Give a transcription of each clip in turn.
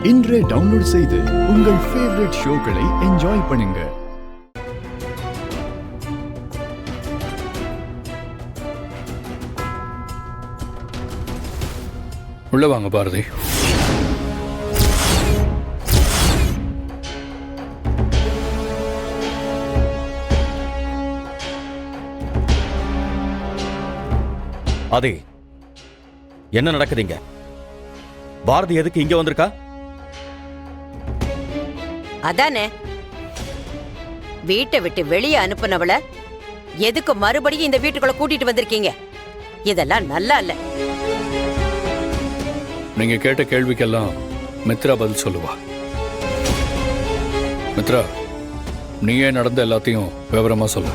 இன்றே டவுன்லோட் செய்து உங்கள் ஃபேவரட் ஷோக்களை என்ஜாய் பண்ணுங்க. உள்ள வாங்க பாரதி. அதே என்ன நடக்குதுங்க? பாரதி எதுக்கு இங்க வந்திருக்கா? அதானே, வீட்டை விட்டு வெளியே அனுப்புனவள எதுக்கு மறுபடியும் இந்த வீட்டுக்குள்ள கூட்டிட்டு வந்திருக்கீங்க? இதெல்லாம் நல்லா இல்ல. நீங்க கேட்ட கேள்விக்கெல்லாம் மித்ரா பதில் சொல்லுவா. மித்ரா, நீயே நடந்த எல்லாத்தையும் விவரமா சொல்லு.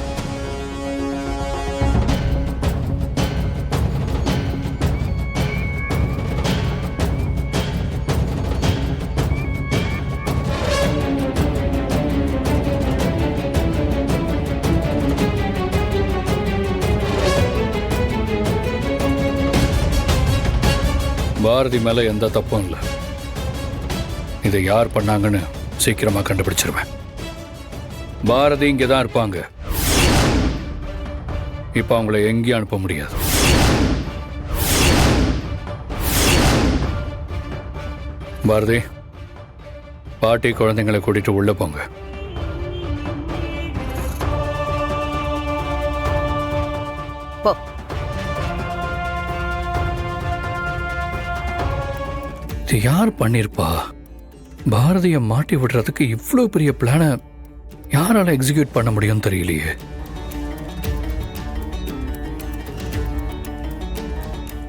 பாரதி மேல எந்த தப்பும் இல்லை. இதை யார் பண்ணாங்கன்னு சீக்கிரமா கண்டுபிடிச்சிருவேன். பாரதி இங்கதான் இருப்பாங்க. இப்ப அவங்கள எங்கேயும் அனுப்ப முடியாது. பாரதி, பாட்டி குழந்தைங்களை கூட்டிட்டு உள்ள போங்க. போ. இது யார் பண்ணிருப்பா? பாரதியை மாட்டி விடுறதுக்கு இவ்வளவு பெரிய பிளான யாரால எக்ஸிக்யூட் பண்ண முடியும் தெரியலையே.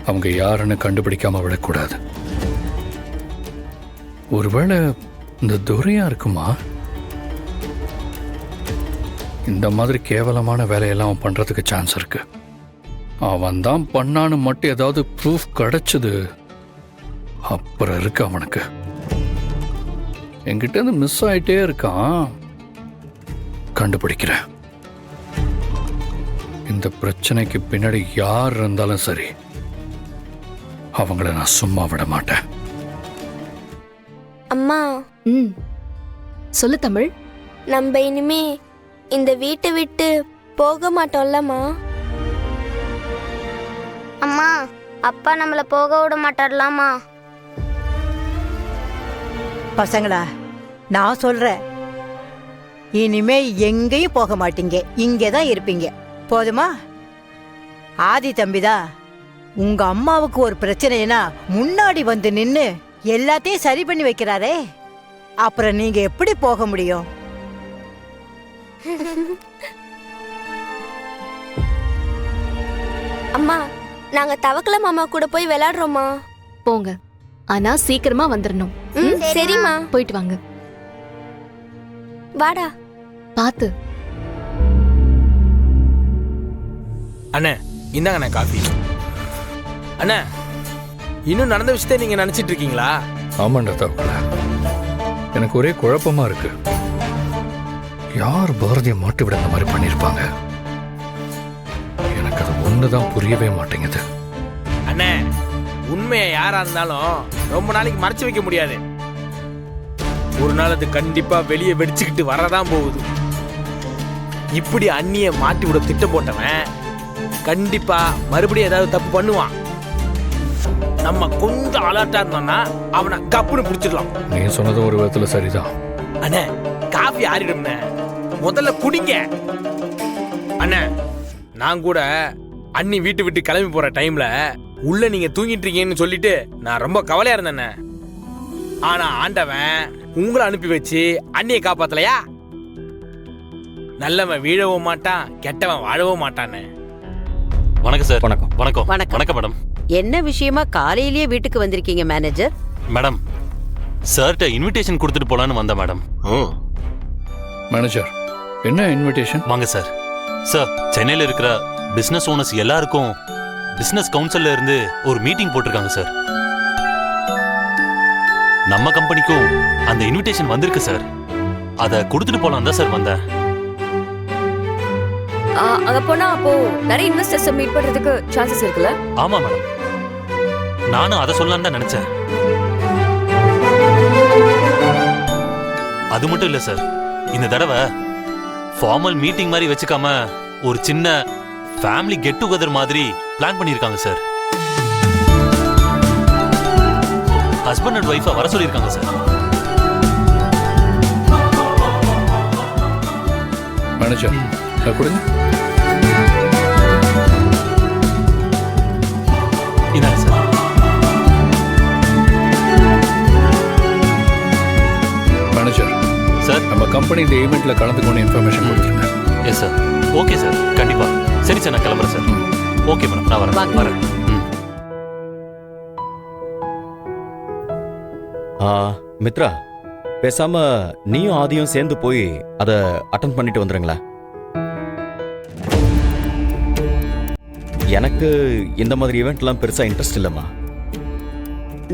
அவங்க யாருன்னு கண்டுபிடிக்காம விடக்கூடாது. ஒருவேளை இந்த துரையா இருக்குமா? இந்த மாதிரி கேவலமான வேலையெல்லாம் அவன் பண்றதுக்கு சான்ஸ் இருக்கு. அவன் தான் பண்ணான்னு மட்டும் ஏதாவது ப்ரூஃப் கிடைச்சது அப்புறம் இருக்கு அவனுக்கு. என்கிட்ட இருந்து மிஸ் ஆயிட்டே இருக்கான். கண்டுபிடிக்கிறேன். இந்த பிரச்சனைக்கு பின்னாடி யார் இருந்தாலும் சரி, அவங்கள நான் சும்மா விட மாட்டேன். அம்மா. சொல்லு தமிழ். நம்ம இனிமே இந்த வீட்டை விட்டு போக மாட்டோம்லம்மா? அம்மா, அப்பா நம்மள போக விட மாட்டார்லாமா? பசங்களா, நான் சொல்றேன், இனிமே எங்கேயும் போக மாட்டீங்க. இங்கேதான் இருப்பீங்க. போதுமா? ஆதி தம்பிதான் உங்க அம்மாவுக்கு ஒரு பிரச்சனைனா முன்னாடி வந்து நின்னு எல்லாத்தையும் சரி பண்ணி வைக்கிறாரே. அப்புறம் நீங்க எப்படி போக முடியும்? அம்மா, நாங்க தவக்கல மாமா கூட போய் விளையாடுறோமா? போங்க, ஆனா சீக்கிரமா வந்துடணும். சரிம்மா. போயிட்டு வாங்க. வாடா. பாத்து. அண்ணே, இந்தாங்கண்ணே காஃபி. அண்ணே, இன்னும் நடந்த விஷயத்தை நீங்க நினைச்சிட்டு இருக்கீங்களா? ஆமாண்டா தவக்கல, எனக்கு ஒரே குழப்பமா இருக்கு. யார் பாரதியை மாட்டி விட இந்த மாதிரி பண்ணிருப்பாங்க? எனக்கு அது ஒண்ணுதான் புரியவே மாட்டேங்குது. அண்ணே, உண்மையை யாரா இருந்தாலும் ரொம்ப நாளைக்கு மறைச்சு வைக்க முடியாது. ஒரு நாள் அது கண்டிப்பா வெளியே வெடிச்சுக்கிட்டு வரதான் போகுது. இப்படி அண்ணிய மாட்டி விட திட்டம் போட்டவன் கண்டிப்பா மறுபடியும் ஏதாவது தப்பு பண்ணுவான். நம்ம கொஞ்சம் அலர்ட்டா இருந்தோம்னா அவனை கப்புன்னு பிடிச்சிடலாம். நீ சொன்னது ஒரு விதத்துல சரிதான். அண்ணே, காஃபி ஆறிடும்ண்ணே, முதல்ல குடிங்க. அண்ணே, நான் கூட அண்ணி வீட்டு விட்டு கிளம்பி போற டைம்ல உள்ள நீங்க தூங்கிட்டு இருக்கீங்கன்னு சொல்லிட்டு நான் ரொம்ப கவலையா இருந்தேன். ஆனா ஆண்டவன் உங்களை அனுப்பி வச்சு அண்ணியை காப்பாத்தலையா? நல்லவன் வீழவும் மாட்டான், கெட்டவன் வாழவும் மாட்டானே. வணக்கம் சார். வணக்கம். வணக்கம். வணக்கம் மேடம். என்ன விஷயமா காலையிலேயே வீட்டுக்கு வந்திருக்கீங்க மேனேஜர்? மேடம், சார்ட்ட இன்விடேஷன் கொடுத்துட்டு போலான்னு வந்தேன் மேடம். மேனேஜர், என்ன இன்விடேஷன்? வாங்க சார். சார், சென்னையில் இருக்கிற பிசினஸ் ஓனர்ஸ் எல்லாருக்கும் பிசினஸ் கவுன்சில்ல இருந்து ஒரு மீட்டிங் போட்டிருக்காங்க சார். நம்ம கம்பெனிக்கும் அந்த இன்விடேஷன் வந்திருக்கு சார். அதை கொடுத்துட்டு போலாம் தான் சார் வந்தேன். அங்க போனா அப்போ நிறைய இன்வெஸ்டர்ஸ் மீட் பண்றதுக்கு சான்சஸ் இருக்குல்ல? ஆமா மேடம், நானும் அதை சொல்லலாம்னு தான் நினைச்சேன். அது மட்டும் இல்ல சார், இந்த தடவை ஃபார்மல் மீட்டிங் மாதிரி வச்சுக்காம ஒரு சின்ன ஃபேமிலி கெட் டுகெதர் மாதிரி பிளான் பண்ணியிருக்காங்க சார். ஹஸ்பண்ட் அண்ட் ஒய்ஃபா வர சொல்லியிருக்காங்க சார். மேனேஜர் கொடுங்க. இதாங்க சார். Manager sir. நம்ம கம்பெனி இந்த ஈவெண்ட்ல கலந்துக்கணும் இன்ஃபர்மேஷன் கொடுத்துருங்க. Yes sir. ஓகே சார், கண்டிப்பா. சரி சார், நான் கிளம்புறேன் சார். ஓகே மேடம், நான் வரேன். வாங்க. வரேன். மித்ரா, பேசாம நீயும் ஆதியும் சேர்ந்து போய் அதை அட்டன் பண்ணிட்டு வந்துருங்களா? எனக்கு இந்த மாதிரி ஈவெண்ட்லாம் பெருசா இன்ட்ரெஸ்ட் இல்லம்மா.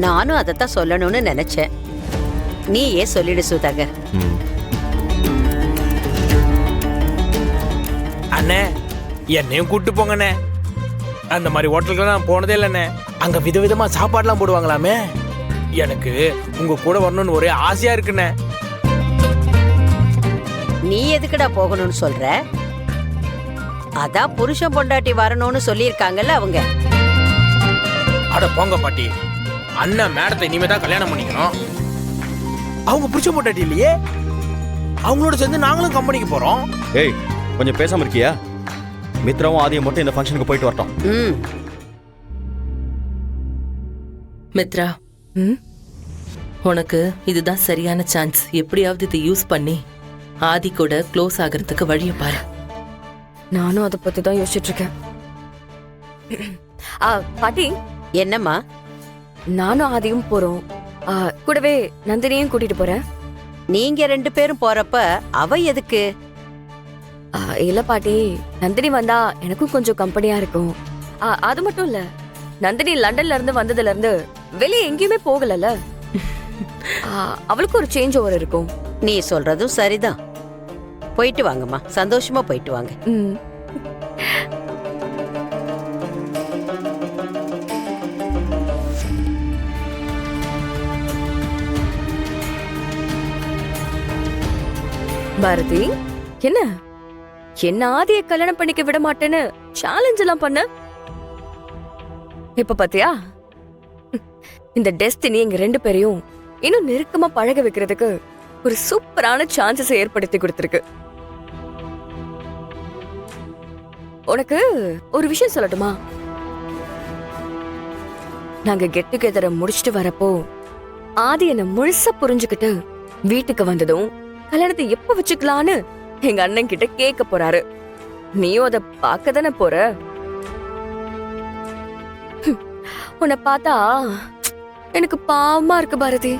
நானும் அதைத்தான் சொல்லணும்னு நினைச்சேன். நீ ஏன் சொல்லிடு சுதாகர். ம். அண்ணே, என்னையும் கூட்டு போங்கண்ணே. அந்த மாதிரி ஹோட்டலுக்கு நான் போனதே இல்லைண்ணே. அங்க விதவிதமா சாப்பாடுலாம் போடுவாங்களாமே. எனக்கு உங்க கூட வரணும்னு ஒரே ஆசையா இருக்குண்ணே. நீ எதுக்குடா போகணும்னு சொல்ற? அதான் புருஷன் பொண்டாட்டி வரணும்னு சொல்லியிருக்காங்கல்ல அவங்க. அட போங்க பாட்டி, அண்ணன் மேடத்தை இனிமே தான் கல்யாணம் பண்ணிக்கணும். அவங்க புருஷன் பொண்டாட்டி இல்லையே, அவங்களோட சேர்ந்து நாங்களும் கம்பெனிக்கு போறோம். ஏய், கொஞ்சம் பேசாம இருக்கியா? மித்ராவும் ஆதியும் மட்டும் இந்த ஃபங்க்ஷனுக்கு போயிட்டு வரட்டும். ம். மித்ரா, உனக்கு இதுதான் சரியான சான்ஸ். எப்படியாவது இதை யூஸ் பண்ணி ஆதி கூட க்ளோஸ் ஆகிறதுக்கு வழிய பாரு. நானும் அதை பத்தி தான் யோசிச்சுட்டு இருக்கேன். பாட்டி, என்னம்மா? நானும் ஆதியும் போறோம். கூடவே நந்தினியும் கூட்டிட்டு போறேன். நீங்க 2 பேரும் போறப்ப அவ எதுக்கு? இல்ல பாட்டி, நந்தினி வந்தா எனக்கும் கொஞ்சம் கம்பெனியா இருக்கும். அது மட்டும் இல்ல, நந்தினி லண்டன்ல இருந்து வந்ததுல இருந்து வெளியே எங்கேயுமே போகலல. அவளுக்கு ஒரு சேஞ்ச் ஓவர் இருக்கும். நீ சொல்றதும் சரிதான். போயிட்டு வாங்கம்மா, சந்தோஷமா போயிட்டு வாங்க. பாரதி, என்ன ஆதியை கல்யாணம் பண்ணிக்க விட மாட்டேன்னு சேலஞ்ச் எல்லாம் பண்ண. இப்ப பாத்தியா, இந்த டெஸ்டினி எங்க 2 பேரையும் இன்னும் நெருக்கமா பழக வைக்கிறதுக்கு ஒரு சூப்பரான சான்சஸ் ஏற்படுத்தி கொடுத்திருக்கு. உனக்கு ஒரு விஷயம் சொல்லட்டுமா? நாங்க கெட் டுகெதரை முடிச்சுட்டு வரப்போ ஆதி என்ன முழுசா புரிஞ்சுக்கிட்டு வீட்டுக்கு வந்ததும் கல்யாணத்தை எப்ப வச்சுக்கலான்னு எங்க அண்ணன் கிட்ட கேட்க போறாரு. நீயும் அதை பார்க்க தானே போற. உன்னை பார்த்தா எனக்கு பாவமா இருக்கு பாரதி.